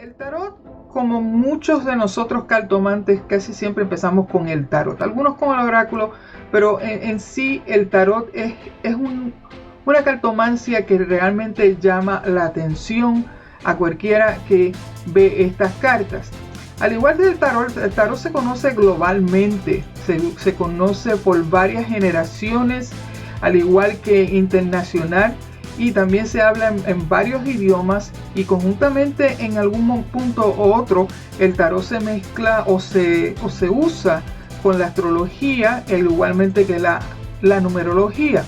El tarot, como muchos de nosotros cartomantes, casi siempre empezamos con el tarot, algunos con el oráculo, pero en sí el tarot es una cartomancia que realmente llama la atención a cualquiera que ve estas cartas. Al igual que el tarot se conoce globalmente, se conoce por varias generaciones, al igual que internacional, y también se habla en varios idiomas, y conjuntamente en algún punto u otro el tarot se mezcla o se usa con la astrología, igualmente que la numerología.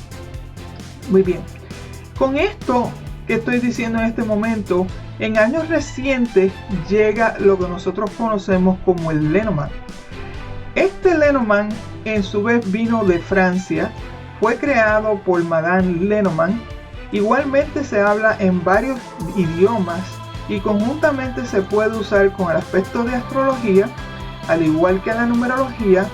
Muy bien, con esto que estoy diciendo en este momento, en años recientes llega lo que nosotros conocemos como el Lenormand. Este Lenormand en su vez vino de Francia, fue creado por Madame Lenormand. Igualmente se habla en varios idiomas y conjuntamente se puede usar con el aspecto de astrología, al igual que la numerología,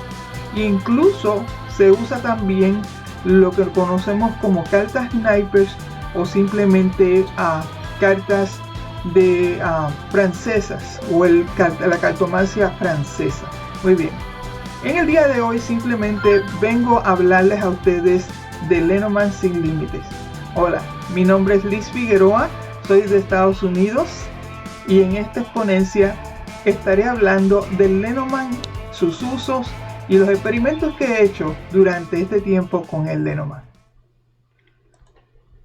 e incluso se usa también lo que conocemos como cartas naipes o simplemente cartas de francesas o la cartomancia francesa. Muy bien, en el día de hoy simplemente vengo a hablarles a ustedes de Lenormand sin límites. Hola, mi nombre es Liz Figueroa, soy de Estados Unidos y en esta exponencia estaré hablando del Lenormand, sus usos y los experimentos que he hecho durante este tiempo con el Lenormand.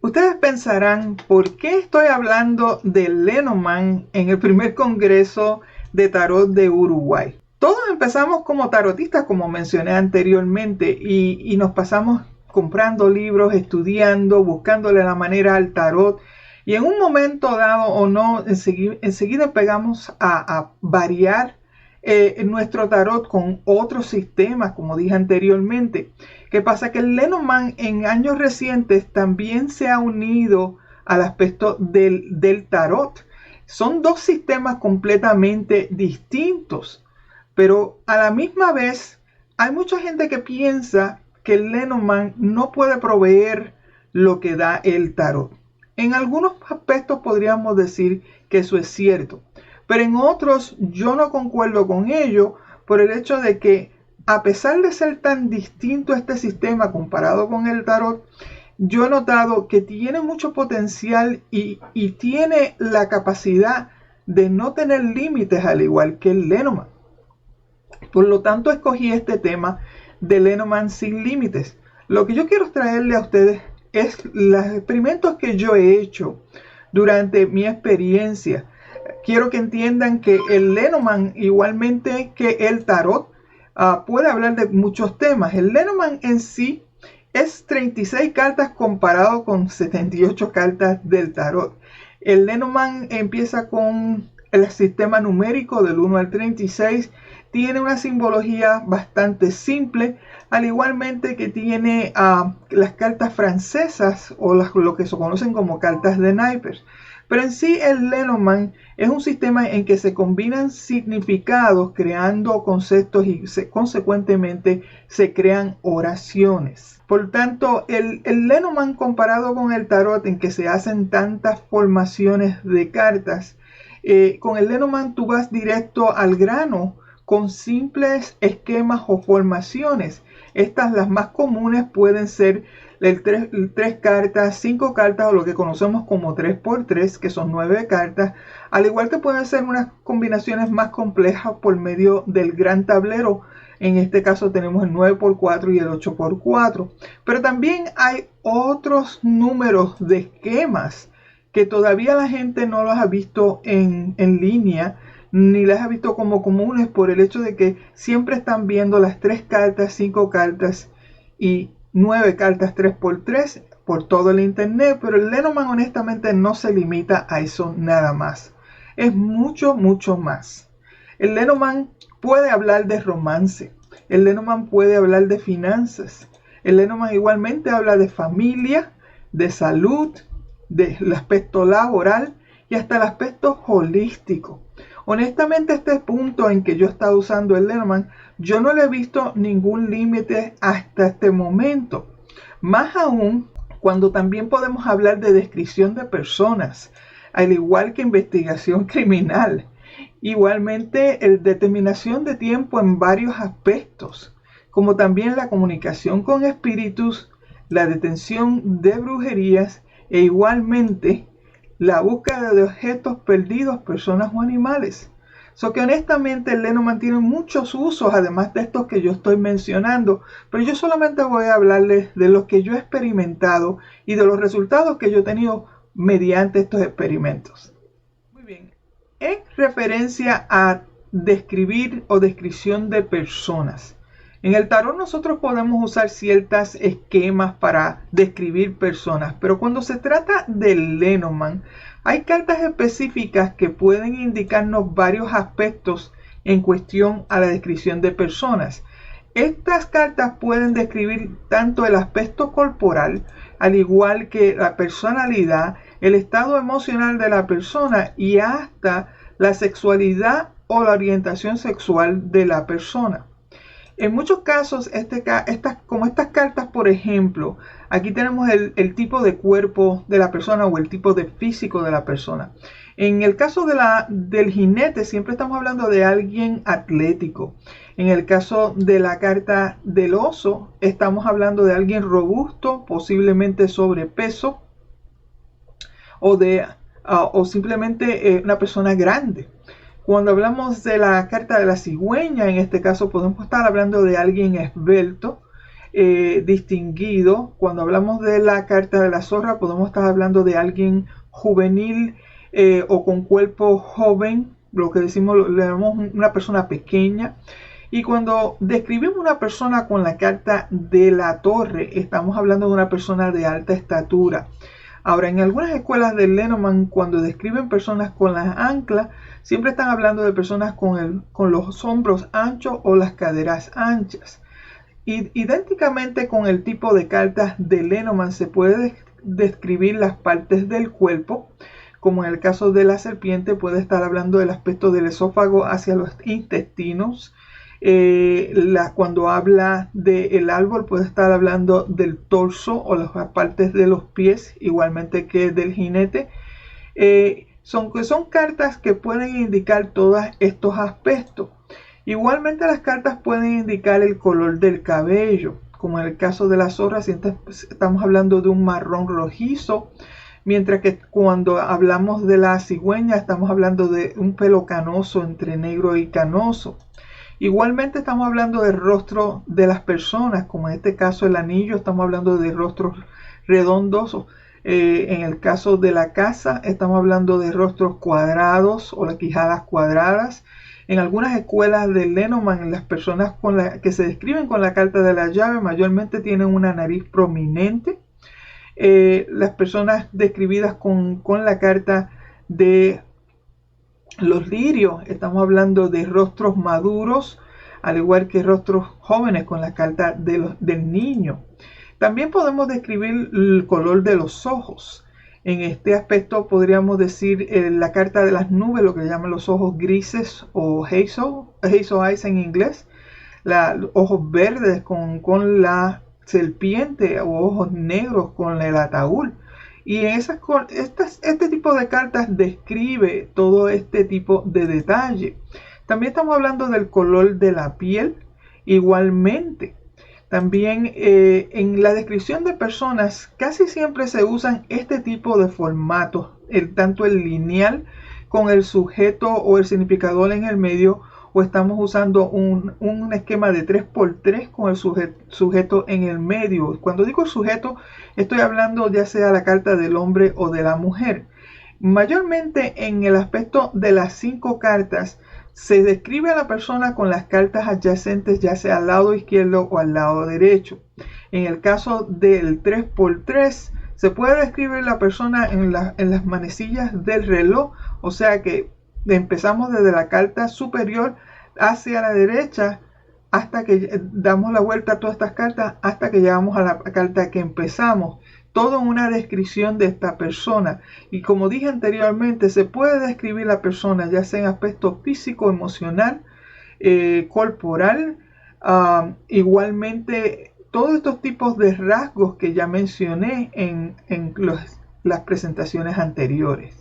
Ustedes pensarán, ¿por qué estoy hablando del Lenormand en el primer congreso de tarot de Uruguay? Todos empezamos como tarotistas, como mencioné anteriormente, y nos pasamos comprando libros, estudiando, buscándole la manera al tarot, y en un momento dado o no, enseguida pegamos a variar nuestro tarot con otros sistemas, como dije anteriormente. ¿Qué pasa? Que el Lenormand en años recientes también se ha unido al aspecto del tarot. Son dos sistemas completamente distintos, pero a la misma vez hay mucha gente que piensa que el Lenormand no puede proveer lo que da el tarot. En algunos aspectos podríamos decir que eso es cierto, pero en otros yo no concuerdo con ello por el hecho de que, a pesar de ser tan distinto este sistema comparado con el tarot, yo he notado que tiene mucho potencial y tiene la capacidad de no tener límites, al igual que el Lenormand. Por lo tanto, escogí este tema de Lenormand sin límites. Lo que yo quiero traerle a ustedes es los experimentos que yo he hecho durante mi experiencia. Quiero que entiendan que el Lenormand, igualmente que el tarot, puede hablar de muchos temas. El Lenormand en sí es 36 cartas comparado con 78 cartas del tarot. El Lenormand empieza con el sistema numérico del 1 al 36. Tiene una simbología bastante simple, al igualmente que tiene las cartas francesas o lo que se conocen como cartas de naipes. Pero en sí el Lenormand es un sistema en que se combinan significados creando conceptos y consecuentemente se crean oraciones. Por tanto, el Lenormand comparado con el tarot, en que se hacen tantas formaciones de cartas, con el Lenormand tú vas directo al grano con simples esquemas o formaciones. Estas, las más comunes, pueden ser tres cartas, 5 cartas o lo que conocemos como 3x3, que son 9 cartas, al igual que pueden ser unas combinaciones más complejas por medio del gran tablero. En este caso tenemos el 9x4 y el 8x4, pero también hay otros números de esquemas que todavía la gente no los ha visto en línea, ni las ha visto como comunes, por el hecho de que siempre están viendo las 3 cartas, 5 cartas y 9 cartas 3x3 por todo el internet. Pero el Lenormand honestamente no se limita a eso nada más, es mucho más. El Lenormand puede hablar de romance, el Lenormand puede hablar de finanzas, el Lenormand igualmente habla de familia, de salud, del aspecto laboral y hasta el aspecto holístico. Honestamente, este punto en que yo estaba usando el Lenormand, yo no le he visto ningún límite hasta este momento. Más aún cuando también podemos hablar de descripción de personas. al igual que investigación criminal. Igualmente, el determinación de tiempo en varios aspectos, como también la comunicación con espíritus, la detención de brujerías e igualmente la búsqueda de objetos perdidos, personas o animales. Que honestamente el Lenormand tiene muchos usos, además de estos que yo estoy mencionando, pero yo solamente voy a hablarles de los que yo he experimentado y de los resultados que yo he tenido mediante estos experimentos. Muy bien, en referencia a describir o descripción de personas. En el tarot nosotros podemos usar ciertos esquemas para describir personas, pero cuando se trata del Lenormand, hay cartas específicas que pueden indicarnos varios aspectos en cuestión a la descripción de personas. Estas cartas pueden describir tanto el aspecto corporal, al igual que la personalidad, el estado emocional de la persona y hasta la sexualidad o la orientación sexual de la persona. En muchos casos, como estas cartas, por ejemplo, aquí tenemos el tipo de cuerpo de la persona o el tipo de físico de la persona. En el caso del jinete, siempre estamos hablando de alguien atlético. En el caso de la carta del oso, estamos hablando de alguien robusto, posiblemente sobrepeso, o simplemente una persona grande. Cuando hablamos de la carta de la cigüeña, en este caso podemos estar hablando de alguien esbelto, distinguido. Cuando hablamos de la carta de la zorra, podemos estar hablando de alguien juvenil o con cuerpo joven, lo que decimos, le llamamos una persona pequeña. Y cuando describimos una persona con la carta de la torre, estamos hablando de una persona de alta estatura. Ahora, en algunas escuelas del Lenormand, cuando describen personas con las anclas, siempre están hablando de personas con los hombros anchos o las caderas anchas. Idénticamente con el tipo de cartas de Lenormand se puede describir las partes del cuerpo, como en el caso de la serpiente puede estar hablando del aspecto del esófago hacia los intestinos. Cuando habla del árbol puede estar hablando del torso o las partes de los pies, igualmente que del jinete. Son cartas que pueden indicar todos estos aspectos. Igualmente las cartas pueden indicar el color del cabello, como en el caso de la zorra, si estamos hablando de un marrón rojizo, mientras que cuando hablamos de la cigüeña estamos hablando de un pelo canoso entre negro y canoso. Igualmente estamos hablando del rostro de las personas, como en este caso el anillo, estamos hablando de rostros redondos. En el caso de la casa estamos hablando de rostros cuadrados o las quijadas cuadradas. En algunas escuelas de Lenormand, las personas que se describen con la carta de la llave mayormente tienen una nariz prominente. Las personas describidas con la carta de los lirios, estamos hablando de rostros maduros, al igual que rostros jóvenes con la carta del niño. También podemos describir el color de los ojos. En este aspecto podríamos decir la carta de las nubes, lo que llaman los ojos grises o hazel eyes en inglés, los ojos verdes con la serpiente o ojos negros con el ataúd. Y en este tipo de cartas describe todo este tipo de detalle. También estamos hablando del color de la piel, igualmente. También en la descripción de personas casi siempre se usan este tipo de formatos, tanto el lineal con el sujeto o el significador en el medio, o estamos usando un esquema de 3x3 con el sujeto en el medio. Cuando digo sujeto, estoy hablando ya sea la carta del hombre o de la mujer. Mayormente en el aspecto de las 5 cartas, se describe a la persona con las cartas adyacentes, ya sea al lado izquierdo o al lado derecho. En el caso del 3x3, se puede describir la persona en las manecillas del reloj, o sea que empezamos desde la carta superior hacia la derecha hasta que damos la vuelta a todas estas cartas hasta que llegamos a la carta que empezamos. Todo en una descripción de esta persona. Y como dije anteriormente, se puede describir la persona ya sea en aspecto físico, emocional, corporal, igualmente todos estos tipos de rasgos que ya mencioné en las presentaciones anteriores.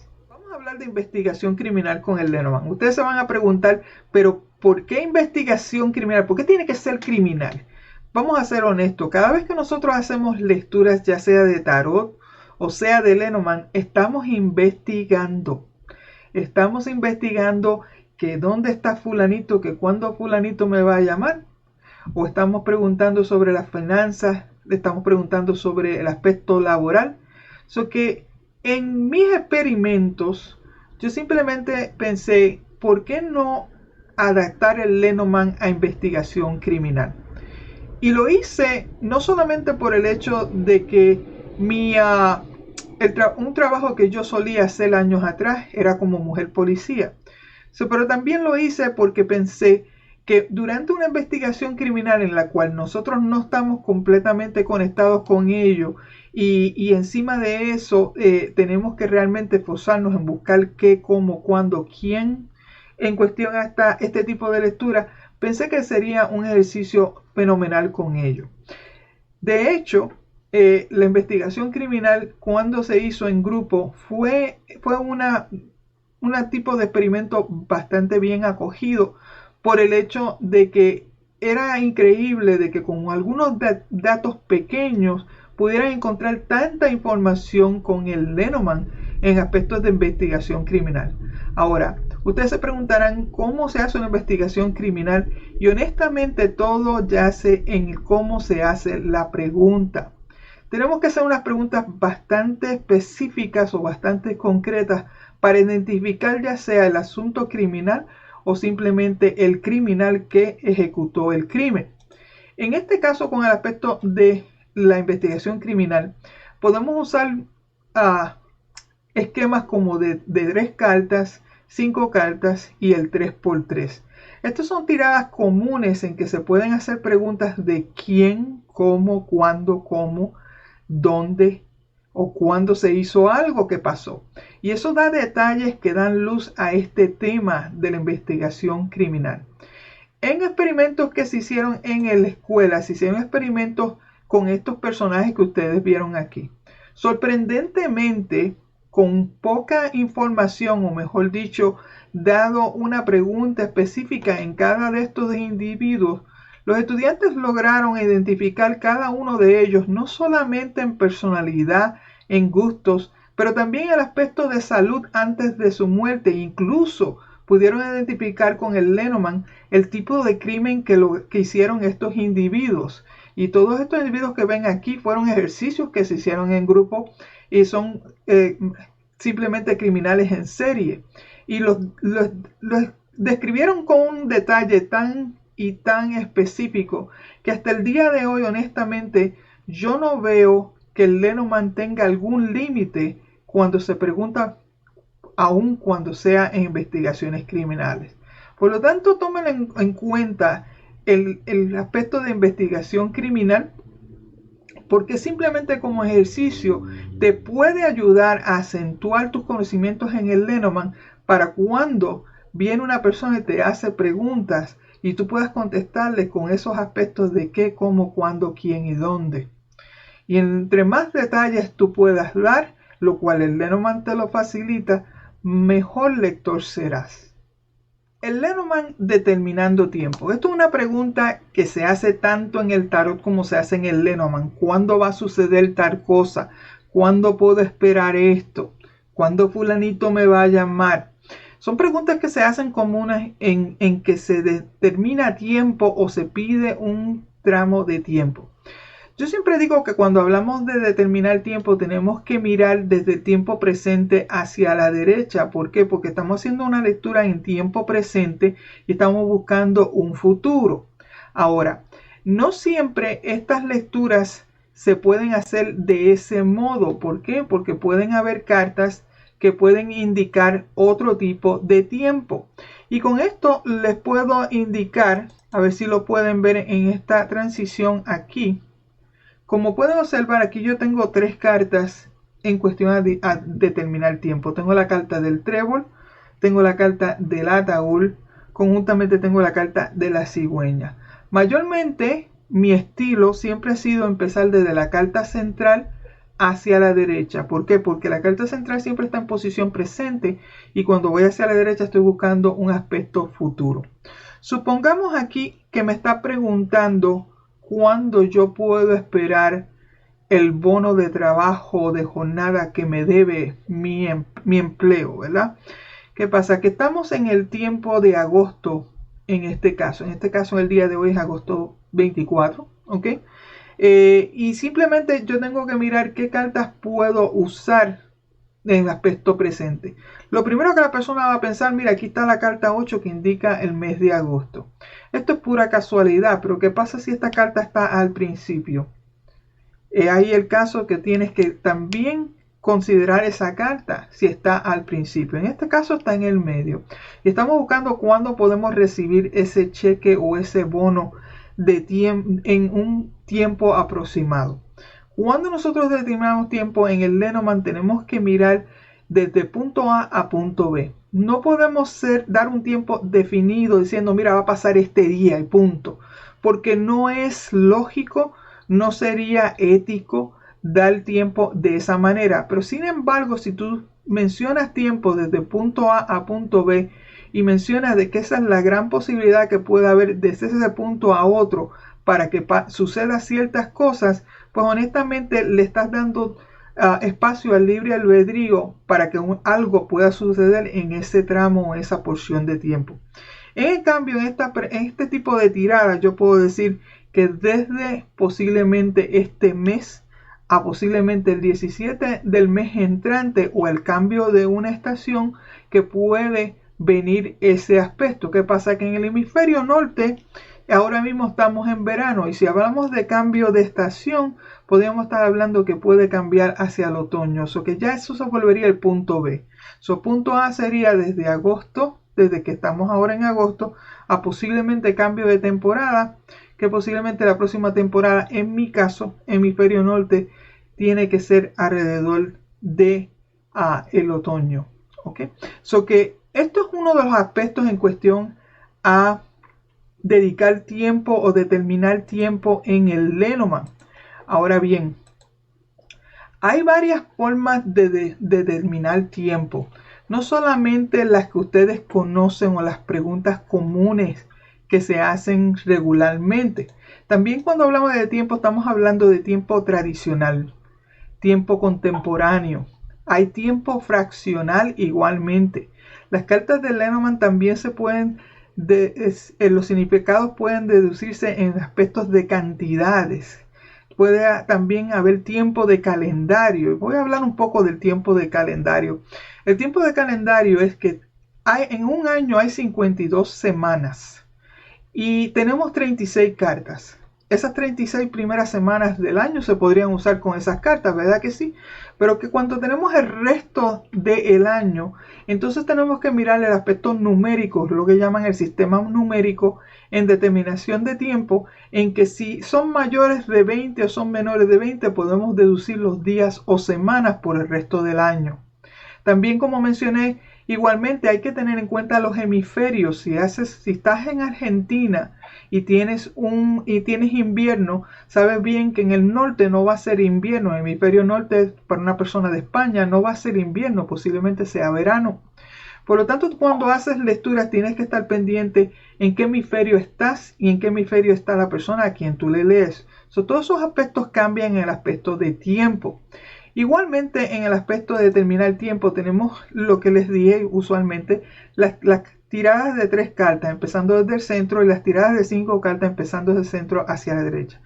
hablar de investigación criminal con el Lenormand. Ustedes se van a preguntar, pero ¿por qué investigación criminal? ¿Por qué tiene que ser criminal? Vamos a ser honestos, cada vez que nosotros hacemos lecturas, ya sea de tarot o sea de Lenormand, estamos investigando. Estamos investigando que dónde está fulanito, que cuándo fulanito me va a llamar. O estamos preguntando sobre las finanzas, le estamos preguntando sobre el aspecto laboral. So que en mis experimentos, yo simplemente pensé, ¿por qué no adaptar el Lenormand a investigación criminal? Y lo hice no solamente por el hecho de que un trabajo que yo solía hacer años atrás era como mujer policía. Pero también lo hice porque pensé que durante una investigación criminal en la cual nosotros no estamos completamente conectados con ello y encima de eso tenemos que realmente esforzarnos en buscar qué, cómo, cuándo, quién en cuestión hasta este tipo de lectura, pensé que sería un ejercicio fenomenal con ello. De hecho, la investigación criminal cuando se hizo en grupo fue un tipo de experimento bastante bien acogido por el hecho de que era increíble de que con algunos datos pequeños pudieran encontrar tanta información con el Lenormand en aspectos de investigación criminal. Ahora, ustedes se preguntarán cómo se hace una investigación criminal y honestamente todo yace en cómo se hace la pregunta. Tenemos que hacer unas preguntas bastante específicas o bastante concretas para identificar ya sea el asunto criminal o simplemente el criminal que ejecutó el crimen. En este caso, con el aspecto de la investigación criminal, podemos usar esquemas como de 3 cartas, 5 cartas y el 3x3. Estas son tiradas comunes en que se pueden hacer preguntas de quién, cómo, cuándo, cómo, dónde o cuándo se hizo algo que pasó. Y eso da detalles que dan luz a este tema de la investigación criminal. En experimentos que se hicieron en la escuela, se hicieron experimentos con estos personajes que ustedes vieron aquí. Sorprendentemente, con poca información, o mejor dicho, dado una pregunta específica en cada de estos individuos, los estudiantes lograron identificar cada uno de ellos, no solamente en personalidad, en gustos, pero también en el aspecto de salud antes de su muerte. Incluso pudieron identificar con el Lenormand el tipo de crimen que hicieron estos individuos. Y todos estos individuos que ven aquí fueron ejercicios que se hicieron en grupo y son simplemente criminales en serie. Y los describieron con un detalle tan específico que hasta el día de hoy, honestamente, yo no veo que el Lenormand tenga algún límite cuando se pregunta, aun cuando sea en investigaciones criminales. Por lo tanto, tomen en cuenta el aspecto de investigación criminal, porque simplemente como ejercicio te puede ayudar a acentuar tus conocimientos en el Lenormand para cuando viene una persona y te hace preguntas y tú puedas contestarle con esos aspectos de qué, cómo, cuándo, quién y dónde. Y entre más detalles tú puedas dar, lo cual el Lenormand te lo facilita, mejor lector serás. El Lenormand determinando tiempo. Esto es una pregunta que se hace tanto en el tarot como se hace en el Lenormand. ¿Cuándo va a suceder tal cosa? ¿Cuándo puedo esperar esto? ¿Cuándo fulanito me va a llamar? Son preguntas que se hacen comunes en que se determina tiempo o se pide un tramo de tiempo. Yo siempre digo que cuando hablamos de determinar tiempo tenemos que mirar desde el tiempo presente hacia la derecha. ¿Por qué? Porque estamos haciendo una lectura en tiempo presente y estamos buscando un futuro. Ahora, no siempre estas lecturas se pueden hacer de ese modo. ¿Por qué? Porque pueden haber cartas que pueden indicar otro tipo de tiempo. Y con esto les puedo indicar, a ver si lo pueden ver en esta transición aquí. Como pueden observar, aquí yo tengo 3 cartas en cuestión a determinar tiempo. Tengo la carta del trébol, tengo la carta del ataúd, conjuntamente tengo la carta de la cigüeña. Mayormente, mi estilo siempre ha sido empezar desde la carta central, hacia la derecha. ¿Por qué? Porque la carta central siempre está en posición presente y cuando voy hacia la derecha estoy buscando un aspecto futuro. Supongamos aquí que me está preguntando cuándo yo puedo esperar el bono de trabajo o de jornada que me debe mi empleo, ¿verdad? ¿Qué pasa? Que estamos en el tiempo de agosto en este caso. En este caso el día de hoy es agosto 24, ¿ok? Y simplemente yo tengo que mirar qué cartas puedo usar en el aspecto presente. Lo primero que la persona va a pensar, mira, aquí está la carta 8 que indica el mes de agosto. Esto es pura casualidad, pero ¿qué pasa si esta carta está al principio? Ahí el caso que tienes que también considerar esa carta si está al principio. En este caso está en el medio. Y estamos buscando cuándo podemos recibir ese cheque o ese bono de en un tiempo aproximado. Cuando nosotros determinamos tiempo en el Lenormand tenemos que mirar desde punto A a punto B. No podemos dar un tiempo definido diciendo, mira, va a pasar este día y punto. Porque no es lógico, no sería ético dar tiempo de esa manera. Pero sin embargo, si tú mencionas tiempo desde punto A a punto B y mencionas de que esa es la gran posibilidad que puede haber desde ese punto a otro para que sucedan ciertas cosas, pues honestamente le estás dando espacio al libre albedrío para que algo pueda suceder en ese tramo o esa porción de tiempo. En cambio, en este tipo de tiradas yo puedo decir que desde posiblemente este mes a posiblemente el 17 del mes entrante o el cambio de una estación que puede venir ese aspecto. ¿Qué pasa? Que en el hemisferio norte ahora mismo estamos en verano y si hablamos de cambio de estación podríamos estar hablando que puede cambiar hacia el otoño, que ya eso se volvería el punto B. Punto A sería desde agosto, desde que estamos ahora en agosto, a posiblemente cambio de temporada, que posiblemente la próxima temporada, en mi caso, hemisferio norte, tiene que ser alrededor de el otoño. ¿Ok? Que esto es uno de los aspectos en cuestión a dedicar tiempo o determinar tiempo en el Lenormand. Ahora bien, hay varias formas de determinar tiempo. No solamente las que ustedes conocen o las preguntas comunes que se hacen regularmente. También cuando hablamos de tiempo estamos hablando de tiempo tradicional, tiempo contemporáneo. Hay tiempo fraccional igualmente. Las cartas de Lenormand también se pueden, los significados pueden deducirse en aspectos de cantidades. Puede también haber tiempo de calendario. Voy a hablar un poco del tiempo de calendario. El tiempo de calendario es que en un año hay 52 semanas y tenemos 36 cartas. Esas 36 primeras semanas del año se podrían usar con esas cartas, ¿verdad que sí? Pero que cuando tenemos el resto del año, entonces tenemos que mirar el aspecto numérico, lo que llaman el sistema numérico en determinación de tiempo, en que si son mayores de 20 o son menores de 20, podemos deducir los días o semanas por el resto del año. También, como mencioné, igualmente hay que tener en cuenta los hemisferios. Si estás en Argentina y tienes invierno, sabes bien que en el norte no va a ser invierno. El hemisferio norte para una persona de España no va a ser invierno, posiblemente sea verano. Por lo tanto, cuando haces lecturas tienes que estar pendiente en qué hemisferio estás y en qué hemisferio está la persona a quien tú le lees. Todos esos aspectos cambian en el aspecto de tiempo. Igualmente en el aspecto de determinar tiempo tenemos lo que les dije usualmente, las tiradas de 3 cartas empezando desde el centro y las tiradas de 5 cartas empezando desde el centro hacia la derecha.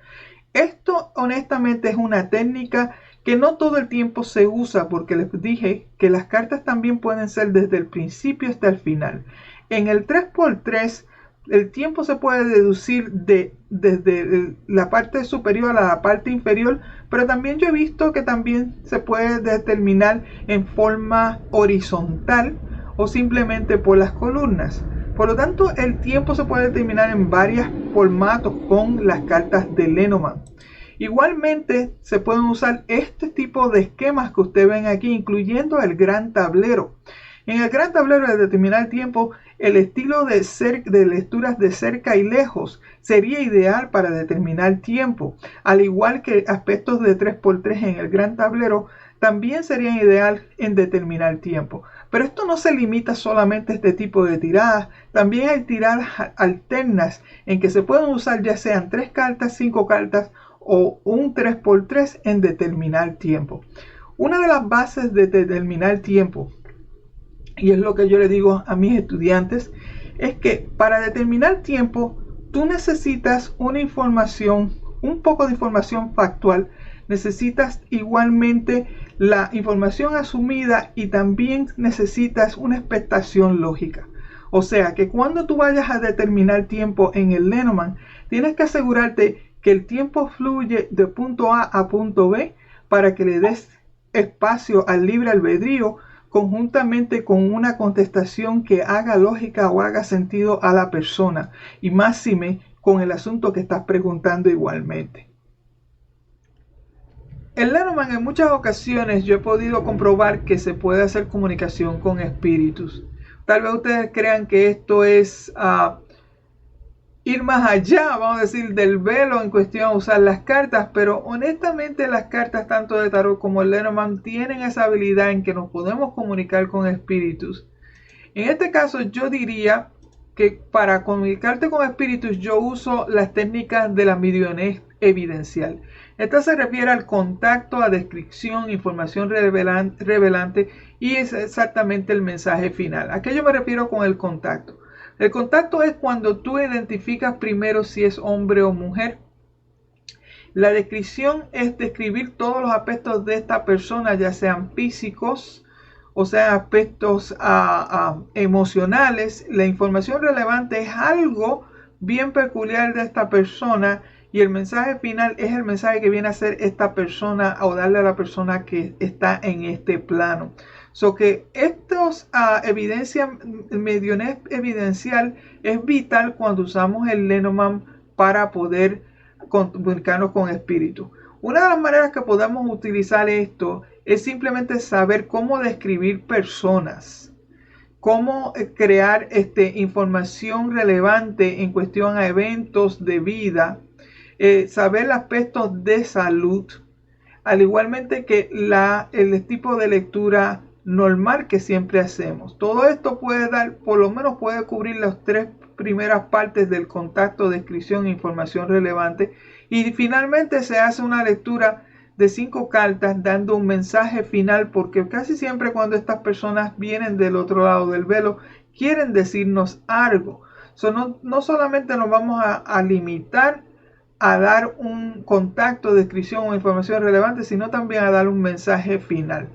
Esto honestamente es una técnica que no todo el tiempo se usa porque les dije que las cartas también pueden ser desde el principio hasta el final. En el 3x3 el tiempo se puede deducir desde la parte superior a la parte inferior, pero también yo he visto que también se puede determinar en forma horizontal o simplemente por las columnas. Por lo tanto, el tiempo se puede determinar en varios formatos con las cartas de Lenormand. Igualmente, se pueden usar este tipo de esquemas que ustedes ven aquí, incluyendo el gran tablero. En el gran tablero de determinar tiempo, el estilo de lecturas de cerca y lejos sería ideal para determinar tiempo, al igual que aspectos de 3x3 en el gran tablero también serían ideal en determinar tiempo. Pero esto no se limita solamente a este tipo de tiradas, también hay tiradas alternas en que se pueden usar ya sean 3 cartas, 5 cartas o un 3x3 en determinar tiempo. Una de las bases de determinar tiempo, y es lo que yo le digo a mis estudiantes, es que para determinar tiempo tú necesitas una información, un poco de información factual, necesitas igualmente la información asumida y también necesitas una expectación lógica. O sea que cuando tú vayas a determinar tiempo en el Lenormand, tienes que asegurarte que el tiempo fluye de punto A a punto B para que le des espacio al libre albedrío conjuntamente con una contestación que haga lógica o haga sentido a la persona y máxime con el asunto que estás preguntando igualmente. En Lenormand en muchas ocasiones yo he podido comprobar que se puede hacer comunicación con espíritus. Tal vez ustedes crean que esto es ir más allá, vamos a decir, del velo en cuestión de usar las cartas, pero honestamente las cartas tanto de tarot como el Lenormand tienen esa habilidad en que nos podemos comunicar con espíritus. En este caso yo diría que para comunicarte con espíritus yo uso las técnicas de la mediunidad evidencial. Esta se refiere al contacto, a descripción, información revelante y es exactamente el mensaje final. ¿A qué yo me refiero con el contacto? El contacto es cuando tú identificas primero si es hombre o mujer. La descripción es describir todos los aspectos de esta persona, ya sean físicos o sean aspectos emocionales. La información relevante es algo bien peculiar de esta persona y el mensaje final es el mensaje que viene a ser esta persona o darle a la persona que está en este plano. So que estos mediunidad evidencial es vital cuando usamos el Lenormand para poder comunicarnos con espíritus. Una de las maneras que podemos utilizar esto es simplemente saber cómo describir personas, cómo crear información relevante en cuestión a eventos de vida, saber aspectos de salud, al igualmente que el tipo de lectura normal que siempre hacemos. Todo esto puede dar, por lo menos puede cubrir las 3 primeras partes del contacto, descripción e información relevante. Y finalmente se hace una lectura de 5 cartas dando un mensaje final, porque casi siempre cuando estas personas vienen del otro lado del velo quieren decirnos algo. No solamente nos vamos a limitar a dar un contacto, descripción o información relevante, sino también a dar un mensaje final.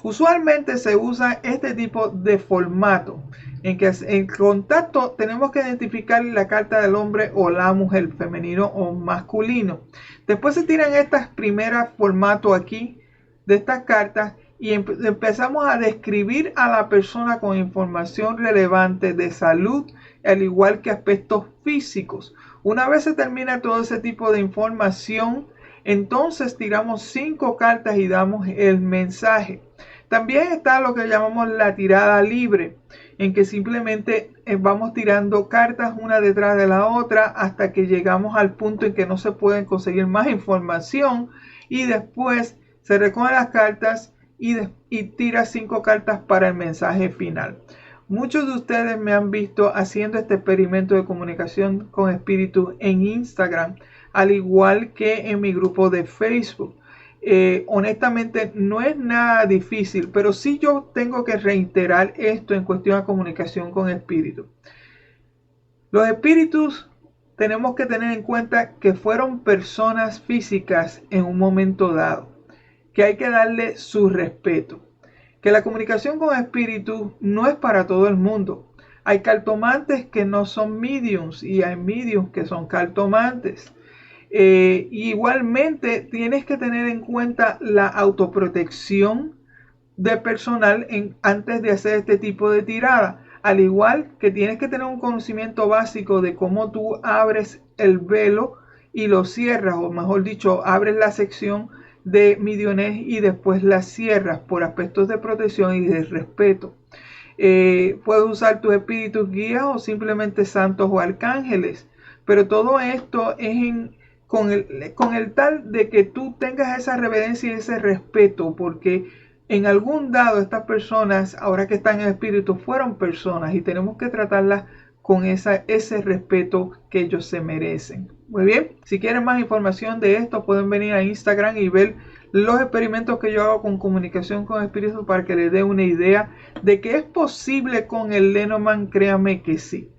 Usualmente se usa este tipo de formato en que en contacto tenemos que identificar la carta del hombre o la mujer, femenino o masculino. Después se tiran estas primeras formatos aquí de estas cartas y empezamos a describir a la persona con información relevante de salud, al igual que aspectos físicos. Una vez se termina todo ese tipo de información, entonces tiramos 5 cartas y damos el mensaje. También está lo que llamamos la tirada libre, en que simplemente vamos tirando cartas una detrás de la otra hasta que llegamos al punto en que no se pueden conseguir más información y después se recogen las cartas y tira 5 cartas para el mensaje final. Muchos de ustedes me han visto haciendo este experimento de comunicación con espíritus en Instagram, al igual que en mi grupo de Facebook. Honestamente no es nada difícil, pero sí yo tengo que reiterar esto en cuestión de comunicación con espíritus. Los espíritus tenemos que tener en cuenta que fueron personas físicas en un momento dado, que hay que darle su respeto, que la comunicación con espíritus no es para todo el mundo. Hay cartomantes que no son mediums y hay mediums que son cartomantes. Igualmente tienes que tener en cuenta la autoprotección de personal antes de hacer este tipo de tirada, al igual que tienes que tener un conocimiento básico de cómo tú abres el velo y lo cierras, o mejor dicho, abres la sección de mediunidad y después la cierras por aspectos de protección y de respeto. Puedes usar tus espíritus guías o simplemente santos o arcángeles. Pero todo esto es con el tal de que tú tengas esa reverencia y ese respeto, porque en algún dado estas personas, ahora que están en espíritu, fueron personas y tenemos que tratarlas con ese respeto que ellos se merecen. Muy bien, si quieren más información de esto, pueden venir a Instagram y ver los experimentos que yo hago con comunicación con espíritus para que les dé una idea de que es posible con el Lenormand. Créanme que sí.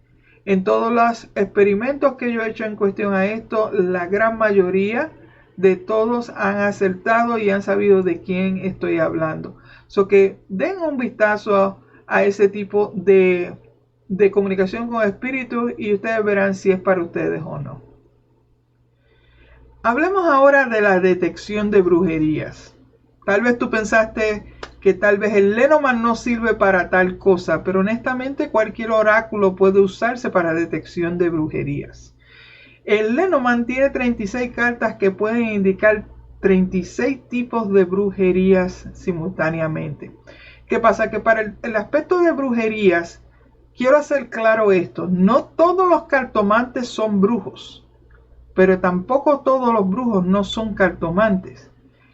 En todos los experimentos que yo he hecho en cuestión a esto, la gran mayoría de todos han acertado y han sabido de quién estoy hablando. So que den un vistazo a ese tipo de comunicación con espíritus y ustedes verán si es para ustedes o no. Hablemos ahora de la detección de brujerías. Tal vez tú pensaste que tal vez el Lenormand no sirve para tal cosa, pero honestamente cualquier oráculo puede usarse para detección de brujerías. El Lenormand tiene 36 cartas que pueden indicar 36 tipos de brujerías simultáneamente. ¿Qué pasa? Que para el aspecto de brujerías, quiero hacer claro esto, no todos los cartomantes son brujos, pero tampoco todos los brujos no son cartomantes.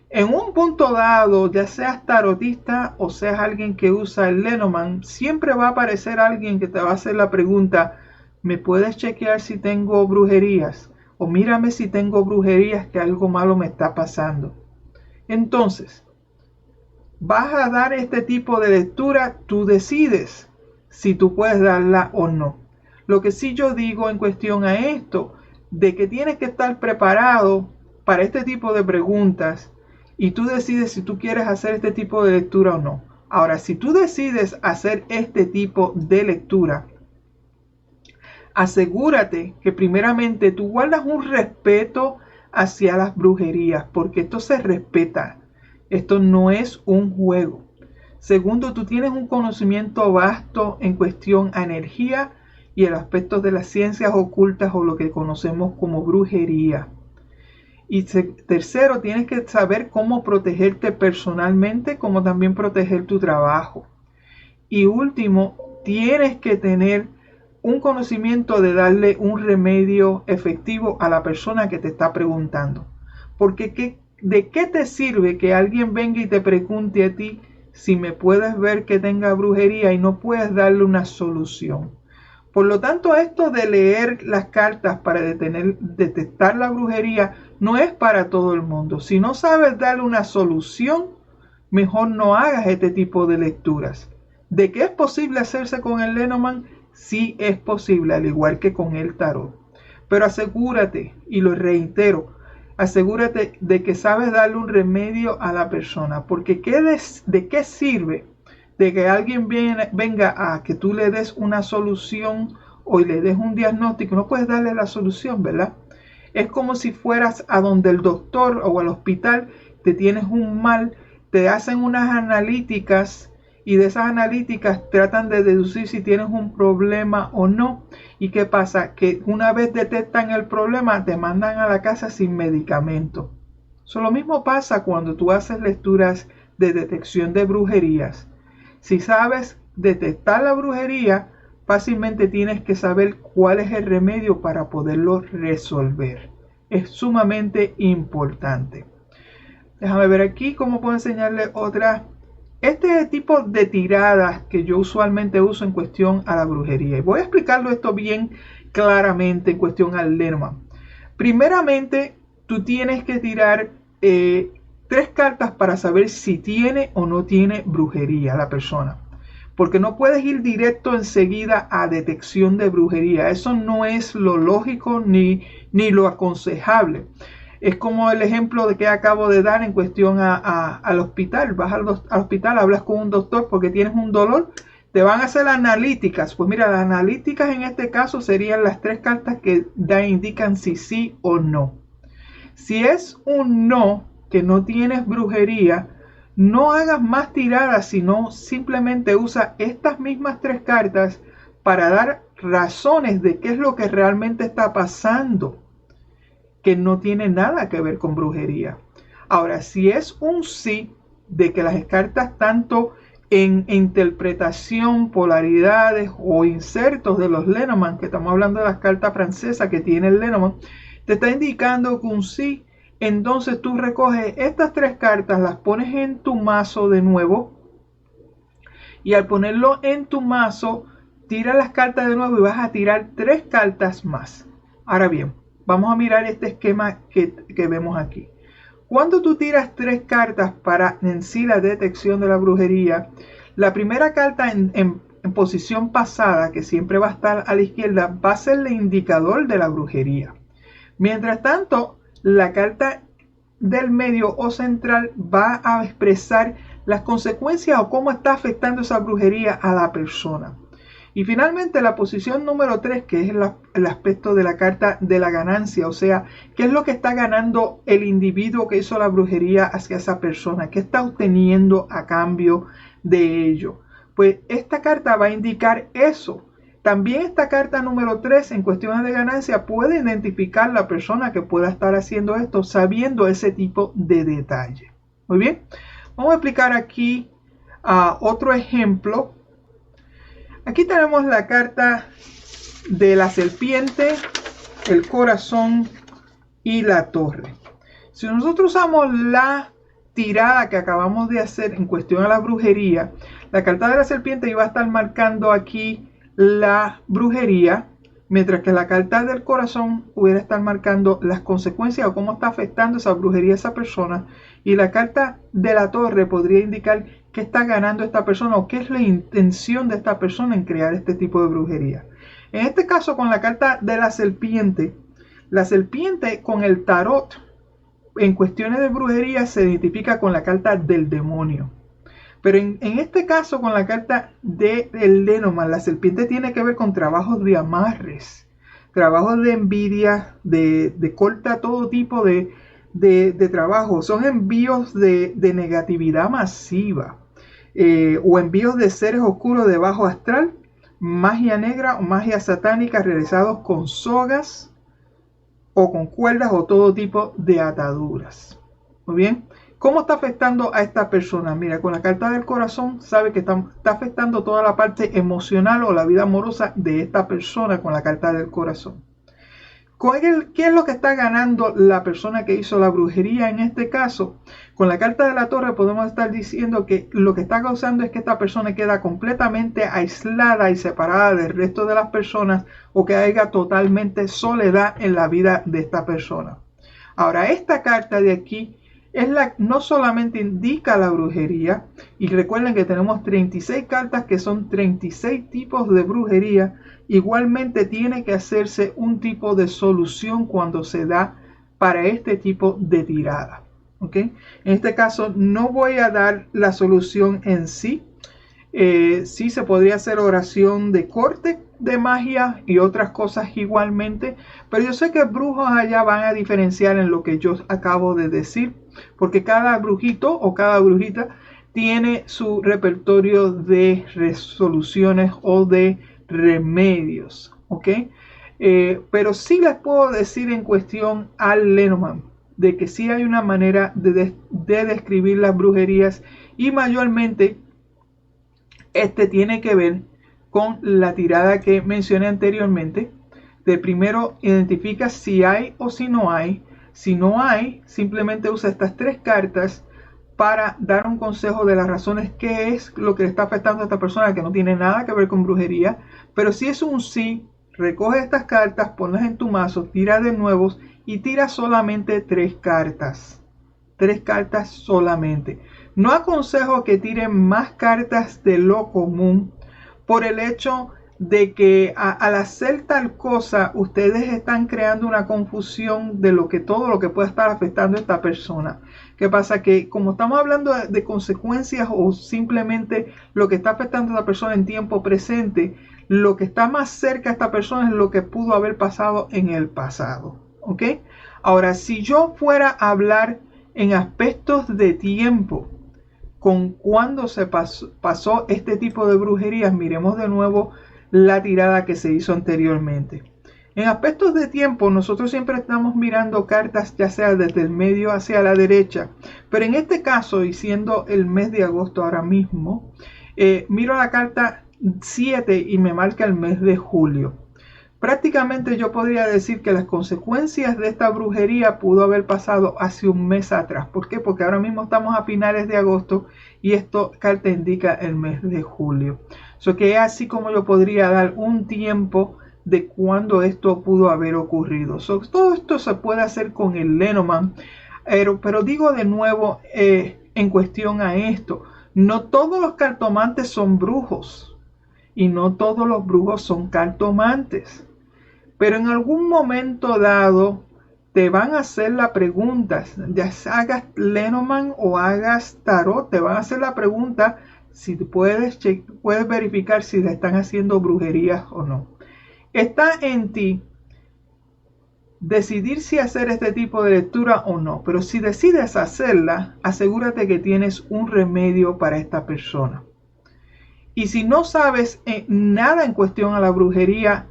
En un punto dado, ya seas tarotista o seas alguien que usa el Lenormand, siempre va a aparecer alguien que te va a hacer la pregunta: ¿me puedes chequear si tengo brujerías? O mírame si tengo brujerías, que algo malo me está pasando. Entonces, vas a dar este tipo de lectura, tú decides si tú puedes darla o no. Lo que sí yo digo en cuestión a esto, de que tienes que estar preparado para este tipo de preguntas y tú decides si tú quieres hacer este tipo de lectura o no. Ahora, si tú decides hacer este tipo de lectura, asegúrate que primeramente tú guardas un respeto hacia las brujerías, porque esto se respeta. Esto no es un juego. Segundo, tú tienes un conocimiento vasto en cuestión a energía y el aspecto de las ciencias ocultas o lo que conocemos como brujería. Y tercero, tienes que saber cómo protegerte personalmente, como también proteger tu trabajo. Y último, tienes que tener un conocimiento de darle un remedio efectivo a la persona que te está preguntando. Porque ¿de qué te sirve que alguien venga y te pregunte a ti si me puedes ver que tenga brujería y no puedes darle una solución? Por lo tanto, esto de leer las cartas para detectar la brujería no es para todo el mundo. Si no sabes darle una solución, mejor no hagas este tipo de lecturas. ¿De qué es posible hacerse con el Lenormand? Sí es posible, al igual que con el tarot. Pero asegúrate, y lo reitero, asegúrate de que sabes darle un remedio a la persona. Porque ¿de qué sirve de que alguien venga a que tú le des una solución o le des un diagnóstico? No puedes darle la solución, ¿verdad? Es como si fueras a donde el doctor o al hospital, te tienes un mal, te hacen unas analíticas y de esas analíticas tratan de deducir si tienes un problema o no. ¿Y qué pasa? Que una vez detectan el problema, te mandan a la casa sin medicamento. Eso lo mismo pasa cuando tú haces lecturas de detección de brujerías. Si sabes detectar la brujería, fácilmente tienes que saber cuál es el remedio para poderlo resolver. Es sumamente importante. Déjame ver aquí cómo puedo enseñarle otra. Este tipo de tiradas que yo usualmente uso en cuestión a la brujería. Y voy a explicarlo esto bien claramente en cuestión al Lenormand. Primeramente, tú tienes que tirar 3 cartas para saber si tiene o no tiene brujería la persona. Porque no puedes ir directo enseguida a detección de brujería. Eso no es lo lógico ni lo aconsejable. Es como el ejemplo de que acabo de dar en cuestión al hospital. Vas al hospital, hablas con un doctor porque tienes un dolor. Te van a hacer analíticas. Pues mira, las analíticas en este caso serían las 3 cartas que indican si sí o no. Si es un no, que no tienes brujería, no hagas más tiradas, sino simplemente usa estas mismas 3 cartas para dar razones de qué es lo que realmente está pasando, que no tiene nada que ver con brujería. Ahora, si es un sí, de que las cartas tanto en interpretación, polaridades o insertos de los Lenormand, que estamos hablando de las cartas francesas que tiene el Lenormand, te está indicando que un sí. Entonces tú recoges estas 3 cartas, las pones en tu mazo de nuevo, y al ponerlo en tu mazo, tira las cartas de nuevo y vas a tirar 3 cartas más. Ahora bien, vamos a mirar este esquema que vemos aquí. Cuando tú tiras 3 cartas para en sí la detección de la brujería, la primera carta en posición pasada, que siempre va a estar a la izquierda, va a ser el indicador de la brujería. Mientras tanto, la carta del medio o central va a expresar las consecuencias o cómo está afectando esa brujería a la persona. Y finalmente la posición número 3, que es el aspecto de la carta de la ganancia, o sea, qué es lo que está ganando el individuo que hizo la brujería hacia esa persona, qué está obteniendo a cambio de ello. Pues esta carta va a indicar eso. También esta carta número 3 en cuestiones de ganancia puede identificar la persona que pueda estar haciendo esto sabiendo ese tipo de detalle. Muy bien, vamos a explicar aquí otro ejemplo. Aquí tenemos la carta de la serpiente, el corazón y la torre. Si nosotros usamos la tirada que acabamos de hacer en cuestión a la brujería, la carta de la serpiente iba a estar marcando aquí la brujería, mientras que la carta del corazón hubiera estar marcando las consecuencias o cómo está afectando esa brujería a esa persona, y la carta de la torre podría indicar qué está ganando esta persona o qué es la intención de esta persona en crear este tipo de brujería. En este caso, con la carta de la serpiente con el tarot en cuestiones de brujería se identifica con la carta del demonio. Pero en este caso, con la carta del Lenormand, la serpiente tiene que ver con trabajos de amarres, trabajos de envidia, de corta todo tipo de trabajo. Son envíos de negatividad masiva, o envíos de seres oscuros de bajo astral, magia negra o magia satánica realizados con sogas o con cuerdas o todo tipo de ataduras. Muy bien. ¿Cómo está afectando a esta persona? Mira, con la carta del corazón sabe que está afectando toda la parte emocional o la vida amorosa de esta persona con la carta del corazón. ¿Qué es lo que está ganando la persona que hizo la brujería en este caso? Con la carta de la torre podemos estar diciendo que lo que está causando es que esta persona queda completamente aislada y separada del resto de las personas, o que haya totalmente soledad en la vida de esta persona. Ahora, esta carta de aquí no solamente indica la brujería, y recuerden que tenemos 36 cartas que son 36 tipos de brujería. Igualmente tiene que hacerse un tipo de solución cuando se da para este tipo de tirada. ¿Ok? En este caso no voy a dar la solución en sí. Sí se podría hacer oración de corte de magia y otras cosas igualmente, pero yo sé que brujos allá van a diferenciar en lo que yo acabo de decir, porque cada brujito o cada brujita tiene su repertorio de resoluciones o de remedios, ¿ok? Pero sí les puedo decir en cuestión al Lenormand de que sí hay una manera de describir las brujerías, y mayormente este tiene que ver con la tirada que mencioné anteriormente. De primero identifica si hay o si no hay. Si no hay, simplemente usa estas 3 cartas para dar un consejo de las razones que es lo que le está afectando a esta persona, que no tiene nada que ver con brujería. Pero si es un sí, recoge estas cartas, ponlas en tu mazo, tira de nuevos y tira solamente 3 cartas. 3 cartas solamente. No aconsejo que tiren más cartas de lo común, por el hecho de que al hacer tal cosa ustedes están creando una confusión de todo lo que pueda estar afectando a esta persona. ¿Qué pasa? Que como estamos hablando de consecuencias o simplemente lo que está afectando a esta persona en tiempo presente, lo que está más cerca a esta persona es lo que pudo haber pasado en el pasado. ¿Ok? Ahora, si yo fuera a hablar en aspectos de tiempo con cuando se pasó este tipo de brujerías, miremos de nuevo la tirada que se hizo anteriormente. En aspectos de tiempo, nosotros siempre estamos mirando cartas ya sea desde el medio hacia la derecha, pero en este caso, y siendo el mes de agosto ahora mismo, Miro la carta 7 y me marca el mes de julio. Prácticamente yo podría decir que las consecuencias de esta brujería pudo haber pasado hace un mes atrás. ¿Por qué? Porque ahora mismo estamos a finales de agosto y esta carta indica el mes de julio. So que es así como yo podría dar un tiempo de cuando esto pudo haber ocurrido. So, todo esto se puede hacer con el Lenormand, pero digo de nuevo en cuestión a esto, no todos los cartomantes son brujos y no todos los brujos son cartomantes. Pero en algún momento dado te van a hacer la pregunta, ya hagas Lenormand o hagas tarot, te van a hacer la pregunta si puedes verificar si le están haciendo brujerías o no. Está en ti decidir si hacer este tipo de lectura o no, pero si decides hacerla, asegúrate que tienes un remedio para esta persona. Y si no sabes nada en cuestión a la brujería,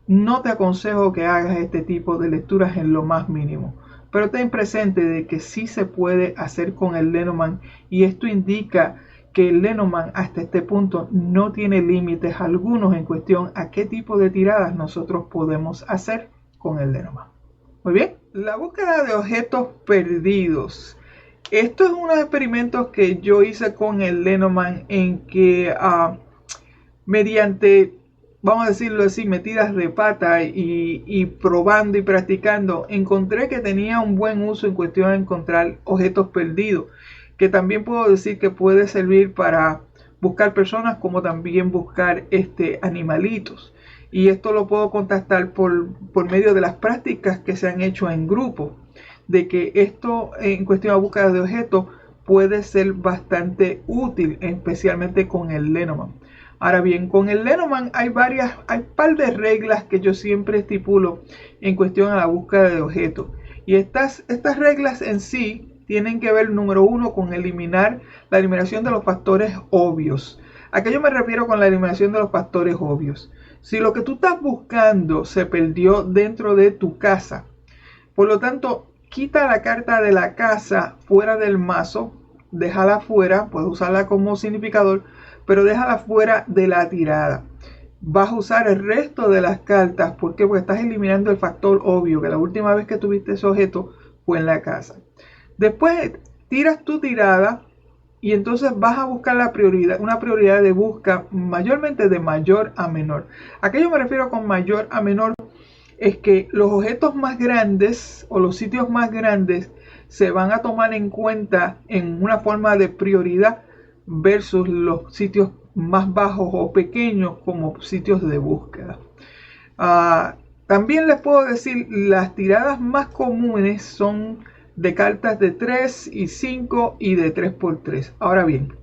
no te aconsejo que hagas este tipo de lecturas en lo más mínimo. Pero ten presente de que sí se puede hacer con el Lenormand, y esto indica que el Lenormand hasta este punto no tiene límites algunos en cuestión a qué tipo de tiradas nosotros podemos hacer con el Lenormand. Muy bien, la búsqueda de objetos perdidos. Esto es unos experimentos que yo hice con el Lenormand en que mediante, vamos a decirlo así, metidas de pata y probando y practicando, encontré que tenía un buen uso en cuestión de encontrar objetos perdidos, que también puedo decir que puede servir para buscar personas como también buscar animalitos. Y esto lo puedo contactar por medio de las prácticas que se han hecho en grupo, de que esto en cuestión de búsqueda de objetos puede ser bastante útil, especialmente con el Lenormand. Ahora bien, con el Lenormand hay par de reglas que yo siempre estipulo en cuestión a la búsqueda de objetos. Y estas reglas en sí tienen que ver, número uno, con la eliminación de los factores obvios. ¿A qué yo me refiero con la eliminación de los factores obvios? Si lo que tú estás buscando se perdió dentro de tu casa, por lo tanto, quita la carta de la casa fuera del mazo, déjala fuera, puedes usarla como significador, pero déjala fuera de la tirada. Vas a usar el resto de las cartas. ¿Por qué? Porque estás eliminando el factor obvio, que la última vez que tuviste ese objeto fue en la casa. Después tiras tu tirada y entonces vas a buscar una prioridad de busca mayormente de mayor a menor. ¿A qué yo me refiero con mayor a menor? Es que los objetos más grandes o los sitios más grandes se van a tomar en cuenta en una forma de prioridad versus los sitios más bajos o pequeños como sitios de búsqueda. También les puedo decir, las tiradas más comunes son de cartas de 3 y 5 y de 3x3. Ahora bien,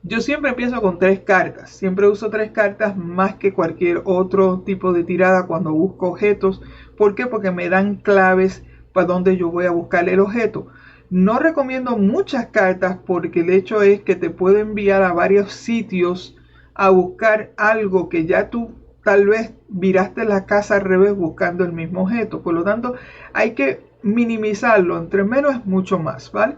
yo siempre empiezo con 3 cartas. Siempre uso 3 cartas más que cualquier otro tipo de tirada cuando busco objetos. ¿Por qué? Porque me dan claves para donde yo voy a buscar el objeto. No recomiendo muchas cartas porque el hecho es que te puedo enviar a varios sitios a buscar algo que ya tú tal vez viraste la casa al revés buscando el mismo objeto. Por lo tanto, hay que minimizarlo. Entre menos es mucho más, ¿vale?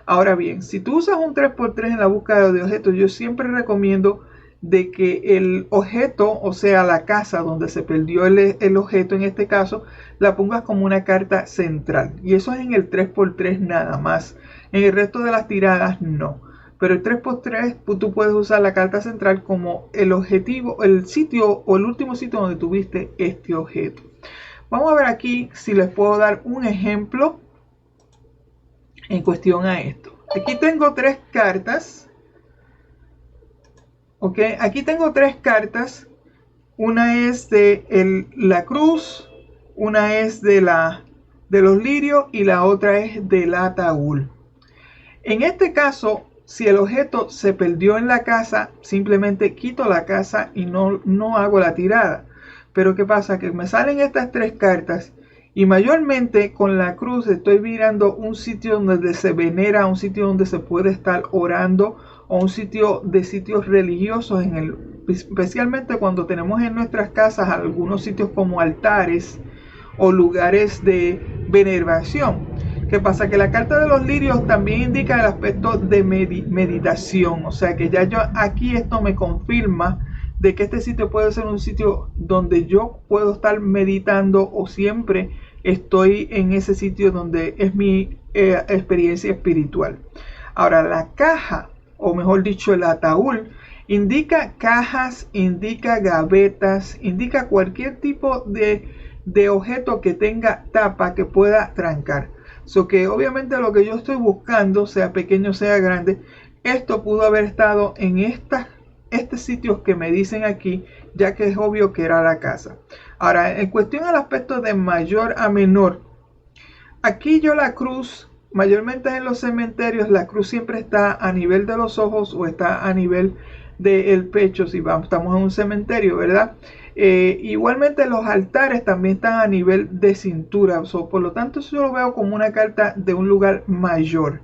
Ahora bien, si tú usas un 3x3 en la búsqueda de objetos, yo siempre recomiendo de que el objeto, o sea, la casa donde se perdió el objeto en este caso, la pongas como una carta central. Y eso es en el 3x3 nada más. En el resto de las tiradas no. Pero el 3x3 tú puedes usar la carta central como el objetivo, el sitio o el último sitio donde tuviste este objeto. Vamos a ver aquí si les puedo dar un ejemplo en cuestión a esto. Aquí tengo 3 cartas. Ok, aquí tengo 3 cartas. Una es de la cruz, una es de los lirios y la otra es del ataúd. En este caso, si el objeto se perdió en la casa, simplemente quito la casa y no hago la tirada. Pero ¿qué pasa? Que me salen estas 3 cartas y mayormente con la cruz estoy mirando un sitio donde se venera, un sitio donde se puede estar orando o un sitio de sitios religiosos, especialmente cuando tenemos en nuestras casas algunos sitios como altares o lugares de veneración. ¿Qué pasa? Que la carta de los lirios también indica el aspecto de meditación. O sea que ya yo aquí esto me confirma de que este sitio puede ser un sitio donde yo puedo estar meditando o siempre estoy en ese sitio donde es mi experiencia espiritual. Ahora, la caja, o mejor dicho, el ataúd, indica cajas, indica gavetas, indica cualquier tipo de objeto que tenga tapa que pueda trancar. So que obviamente lo que yo estoy buscando, sea pequeño, sea grande, esto pudo haber estado en estos sitios que me dicen aquí, ya que es obvio que era la casa. Ahora, en cuestión al aspecto de mayor a menor, aquí yo la cruz, mayormente en los cementerios, la cruz siempre está a nivel de los ojos o está a nivel del pecho, si estamos en un cementerio, ¿verdad? Igualmente los altares también están a nivel de cintura, por lo tanto yo lo veo como una carta de un lugar mayor.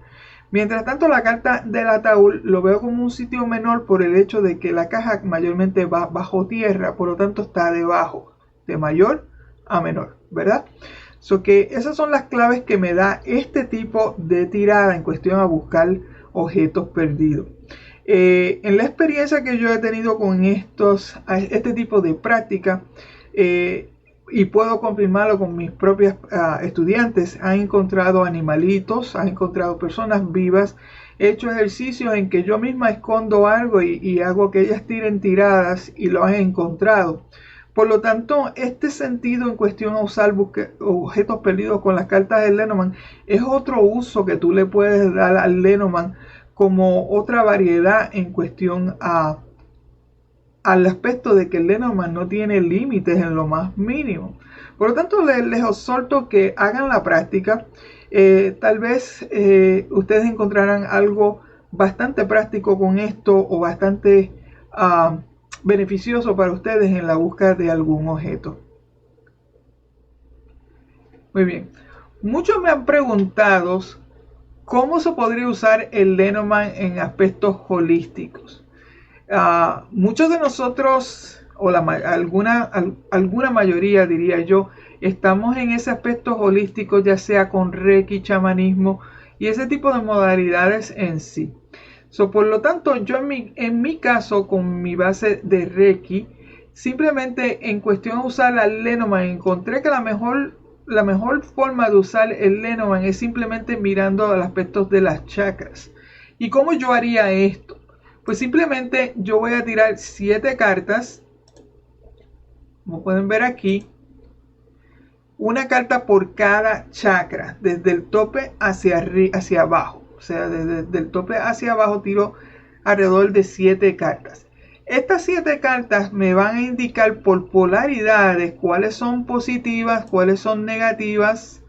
Mientras tanto, la carta del ataúd lo veo como un sitio menor por el hecho de que la caja mayormente va bajo tierra, por lo tanto está debajo, de mayor a menor, ¿verdad? Que esas son las claves que me da este tipo de tirada en cuestión a buscar objetos perdidos. En la experiencia que yo he tenido con este tipo de práctica, y puedo confirmarlo con mis propios estudiantes, han encontrado animalitos, han encontrado personas vivas, he hecho ejercicios en que yo misma escondo algo y hago que ellas tiren tiradas y lo han encontrado. Por lo tanto, este sentido en cuestión a usar objetos perdidos con las cartas del Lenormand es otro uso que tú le puedes dar al Lenormand como otra variedad en cuestión al aspecto de que el Lenormand no tiene límites en lo más mínimo. Por lo tanto, les exhorto que hagan la práctica. Tal vez ustedes encontrarán algo bastante práctico con esto o bastante beneficioso para ustedes en la búsqueda de algún objeto. Muy bien. Muchos me han preguntado cómo se podría usar el Lenormand en aspectos holísticos. Muchos de nosotros, o alguna mayoría diría yo, estamos en ese aspecto holístico, ya sea con Reiki, chamanismo y ese tipo de modalidades en sí. Por lo tanto, yo en mi caso, con mi base de Reiki, simplemente en cuestión de usar el Lenormand, encontré que la mejor forma de usar el Lenormand es simplemente mirando los aspectos de las chakras. ¿Y cómo yo haría esto? Pues simplemente yo voy a tirar 7 cartas, como pueden ver aquí, una carta por cada chakra, desde el tope hacia abajo. O sea, desde el tope hacia abajo tiro alrededor de 7 cartas. Estas 7 cartas me van a indicar por polaridades cuáles son positivas, cuáles son negativas,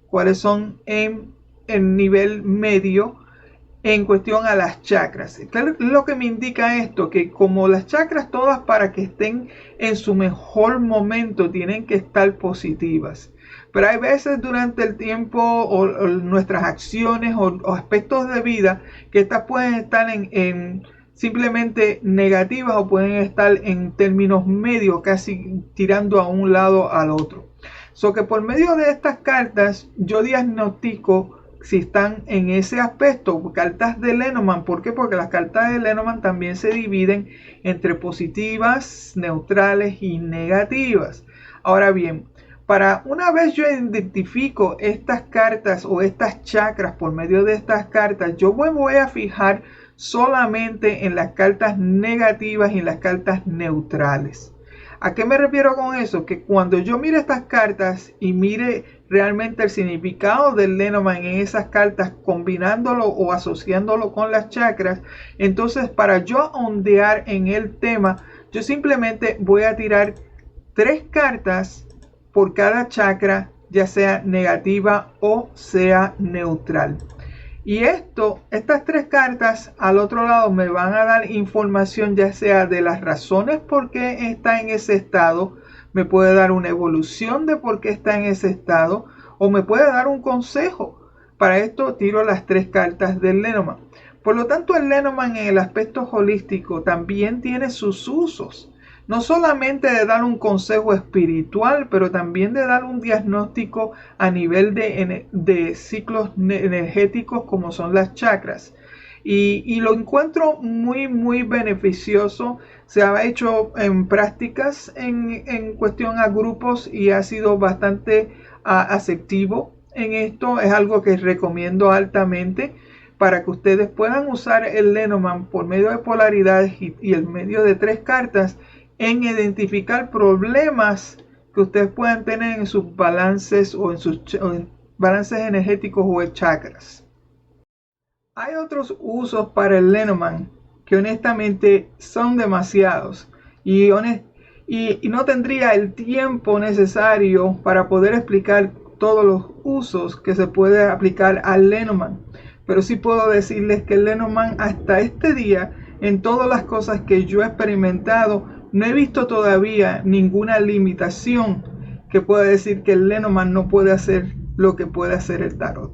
cuáles son en el nivel medio en cuestión a las chakras. ¿Qué es lo que me indica esto? Que como las chakras todas para que estén en su mejor momento tienen que estar positivas. Pero hay veces durante el tiempo o nuestras acciones o aspectos de vida que estas pueden estar en simplemente negativas o pueden estar en términos medios, casi tirando a un lado al otro. Que por medio de estas cartas yo diagnostico si están en ese aspecto, cartas de Lenormand. ¿Por qué? Porque las cartas de Lenormand también se dividen entre positivas, neutrales y negativas. Ahora bien, para una vez yo identifico estas cartas o estas chakras por medio de estas cartas, yo me voy a fijar solamente en las cartas negativas y en las cartas neutrales. ¿A qué me refiero con eso? Que cuando yo mire estas cartas y mire realmente el significado del Lenormand en esas cartas, combinándolo o asociándolo con las chakras, entonces para yo ondear en el tema, yo simplemente voy a tirar 3 cartas por cada chakra, ya sea negativa o sea neutral. Y estas 3 cartas al otro lado me van a dar información ya sea de las razones por qué está en ese estado, me puede dar una evolución de por qué está en ese estado o me puede dar un consejo. Para esto tiro las 3 cartas del Lenormand. Por lo tanto, el Lenormand en el aspecto holístico también tiene sus usos. no solamente de dar un consejo espiritual, pero también de dar un diagnóstico a nivel de ciclos energéticos como son las chakras. Y lo encuentro muy beneficioso. Se ha hecho en prácticas en cuestión a grupos y ha sido bastante asertivo en esto. Es algo que recomiendo altamente para que ustedes puedan usar el Lenormand por medio de polaridades y el medio de 3 cartas en identificar problemas que ustedes puedan tener en sus balances o en balances energéticos o en chakras. Hay otros usos para el Lenormand que honestamente son demasiados y no tendría el tiempo necesario para poder explicar todos los usos que se puede aplicar al Lenormand. Pero sí puedo decirles que el Lenormand hasta este día, en todas las cosas que yo he experimentado, no he visto todavía ninguna limitación que pueda decir que el Lenormand no puede hacer lo que puede hacer el tarot.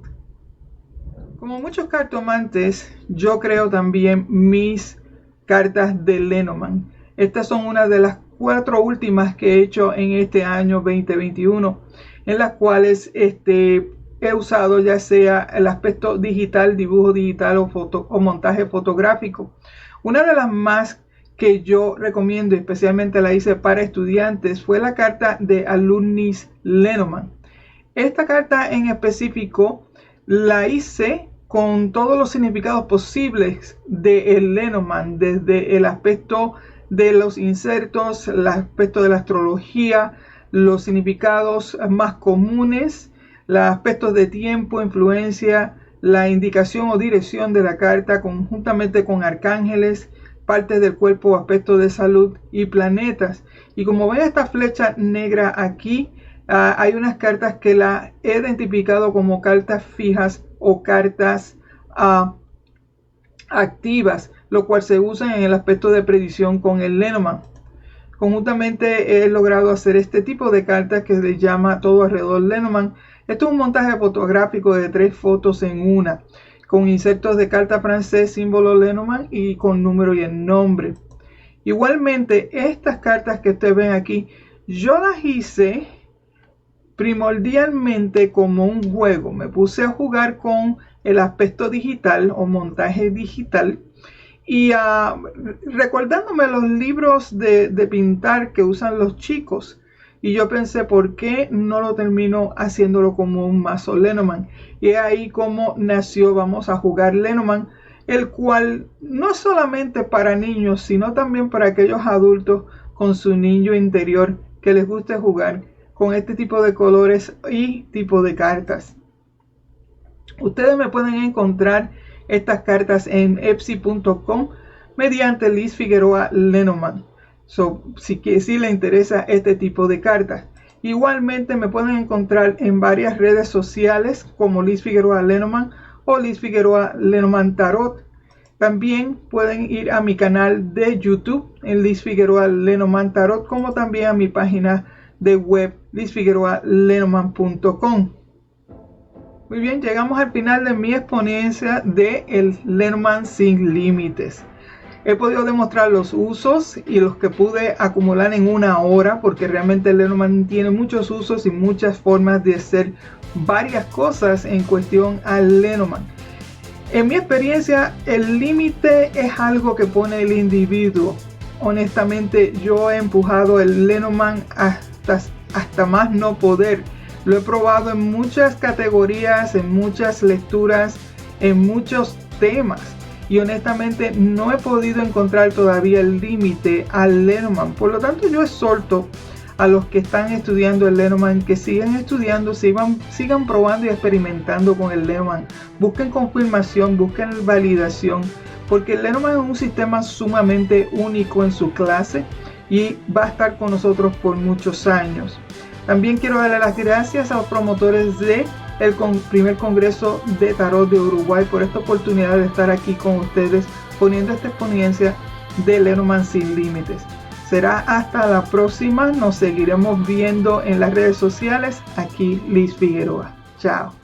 Como muchos cartomantes, yo creo también mis cartas de Lenormand. Estas son una de las 4 últimas que he hecho en este año 2021, en las cuales he usado ya sea el aspecto digital, dibujo digital o montaje fotográfico. Una de las más que yo recomiendo, especialmente la hice para estudiantes, fue la carta de Alumnis Lenormand. Esta carta en específico la hice con todos los significados posibles del Lenormand, desde el aspecto de los insertos, el aspecto de la astrología, los significados más comunes, los aspectos de tiempo, influencia, la indicación o dirección de la carta conjuntamente con arcángeles, partes del cuerpo, aspectos de salud y planetas. Y como ven esta flecha negra aquí, hay unas cartas que la he identificado como cartas fijas o cartas activas, lo cual se usa en el aspecto de predicción con el Lenormand. Conjuntamente he logrado hacer este tipo de cartas que se llama Todo Alrededor Lenormand. Esto es un montaje fotográfico de 3 fotos en una, con insertos de carta francés, símbolo Lenormand y con número y el nombre. Igualmente, estas cartas que ustedes ven aquí, yo las hice primordialmente como un juego. Me puse a jugar con el aspecto digital o montaje digital y recordándome los libros de pintar que usan los chicos, y yo pensé, ¿por qué no lo termino haciéndolo como un mazo Lenormand? Y ahí como nació Vamos a Jugar Lenormand, el cual no solamente para niños, sino también para aquellos adultos con su niño interior que les guste jugar con este tipo de colores y tipo de cartas. Ustedes me pueden encontrar estas cartas en etsy.com mediante Liz Figueroa Lenormand. Si les interesa este tipo de cartas. Igualmente me pueden encontrar en varias redes sociales como Liz Figueroa Lenormand o Liz Figueroa Lenormand Tarot. También pueden ir a mi canal de YouTube en Liz Figueroa Lenormand Tarot, como también a mi página de web lizfigueroalenormand.com. Muy bien, llegamos al final de mi exponencia de el Lenormand sin límites. He podido demostrar los usos y los que pude acumular en una hora, porque realmente el Lenormand tiene muchos usos y muchas formas de hacer varias cosas en cuestión al Lenormand. En mi experiencia, el límite es algo que pone el individuo. Honestamente, yo he empujado el Lenormand hasta más no poder. Lo he probado en muchas categorías, en muchas lecturas, en muchos temas, y honestamente no he podido encontrar todavía el límite al Lenormand. Por lo tanto, yo exhorto a los que están estudiando el Lenormand que sigan estudiando, sigan probando y experimentando con el Lenormand. Busquen confirmación, busquen validación, porque el Lenormand es un sistema sumamente único en su clase y va a estar con nosotros por muchos años. También quiero darle las gracias a los promotores del primer Congreso de Tarot de Uruguay por esta oportunidad de estar aquí con ustedes poniendo esta experiencia de Lenormand sin límites. Será hasta la próxima, nos seguiremos viendo en las redes sociales. Aquí Liz Figueroa. Chao.